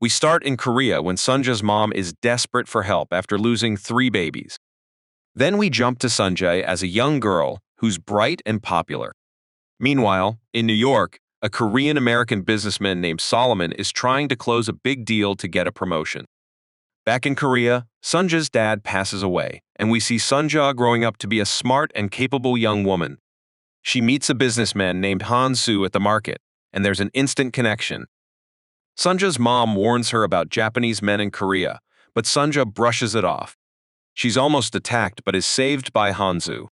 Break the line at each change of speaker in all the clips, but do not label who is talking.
We start in Korea when Sunja's mom is desperate for help after losing 3 babies. Then we jump to Sunja as a young girl who's bright and popular. Meanwhile, in New York, a Korean-American businessman named Solomon is trying to close a big deal to get a promotion. Back in Korea, Sunja's dad passes away, and we see Sunja growing up to be a smart and capable young woman. She meets a businessman named Han-soo at the market, and there's an instant connection. Sunja's mom warns her about Japanese men in Korea, but Sunja brushes it off. She's almost attacked but is saved by Han-soo.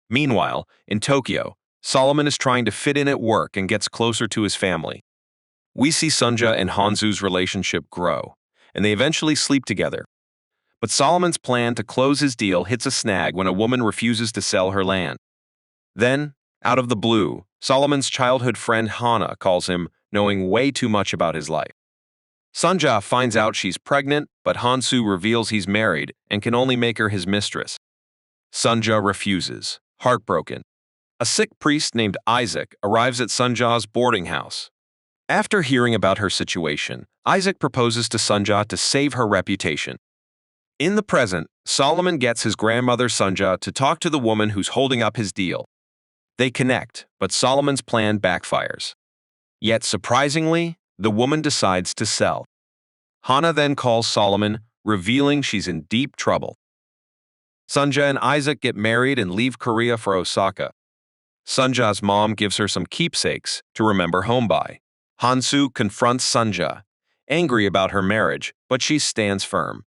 Meanwhile, in Tokyo, Solomon is trying to fit in at work and gets closer to his family. We see Sunja and Han-soo's relationship grow, and they eventually sleep together. But Solomon's plan to close his deal hits a snag when a woman refuses to sell her land. Then, out of the blue, Solomon's childhood friend Hana calls him, knowing way too much about his life. Sunja finds out she's pregnant, but Han-soo reveals he's married and can only make her his mistress. Sunja refuses, heartbroken. A sick priest named Isaac arrives at Sunja's boarding house. After hearing about her situation, Isaac proposes to Sunja to save her reputation. In the present, Solomon gets his grandmother Sunja to talk to the woman who's holding up his deal. They connect, but Solomon's plan backfires. Yet surprisingly, the woman decides to sell. Hana then calls Solomon, revealing she's in deep trouble. Sunja and Isaac get married and leave Korea for Osaka. Sunja's mom gives her some keepsakes to remember home by. Han-soo confronts Sunja, angry about her marriage, but she stands firm.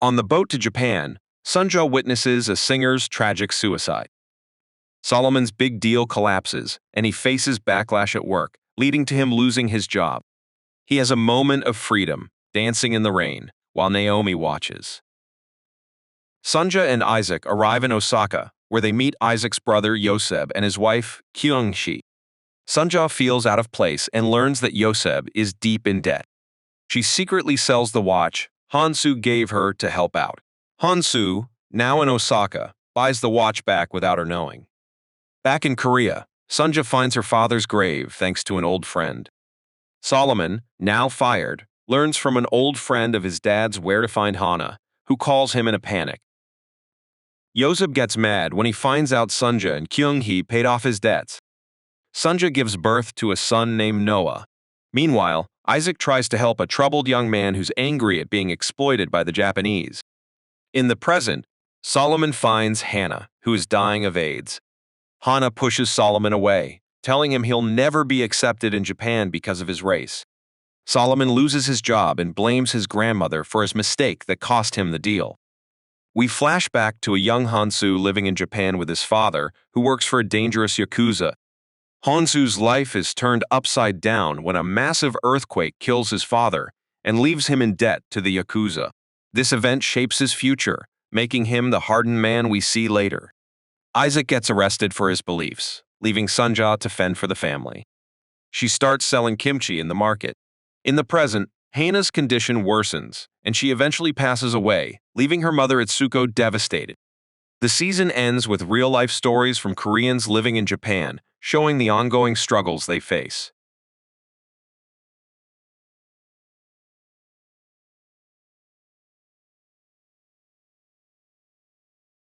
On the boat to Japan, Sunja witnesses a singer's tragic suicide. Solomon's big deal collapses, and he faces backlash at work, leading to him losing his job. He has a moment of freedom, dancing in the rain, while Naomi watches. Sunja and Isaac arrive in Osaka, where they meet Isaac's brother Yoseb and his wife Kyung-shi. Sunja feels out of place and learns that Yoseb is deep in debt. She secretly sells the watch Han-soo gave her to help out. Han-soo, now in Osaka, buys the watch back without her knowing. Back in Korea, Sunja finds her father's grave thanks to an old friend. Solomon, now fired, learns from an old friend of his dad's where to find Hana, who calls him in a panic. Yoseb gets mad when he finds out Sunja and Kyung-hee paid off his debts. Sunja gives birth to a son named Noah. Meanwhile, Isaac tries to help a troubled young man who's angry at being exploited by the Japanese. In the present, Solomon finds Hannah, who is dying of AIDS. Hana pushes Solomon away, telling him he'll never be accepted in Japan because of his race. Solomon loses his job and blames his grandmother for his mistake that cost him the deal. We flash back to a young Han-soo living in Japan with his father, who works for a dangerous yakuza. Han-soo's life is turned upside down when a massive earthquake kills his father and leaves him in debt to the yakuza. This event shapes his future, making him the hardened man we see later. Isaac gets arrested for his beliefs, leaving Sunja to fend for the family. She starts selling kimchi in the market. In the present, Hana's condition worsens, and she eventually passes away, leaving her mother Itsuko devastated. The season ends with real-life stories from Koreans living in Japan, showing the ongoing struggles they face.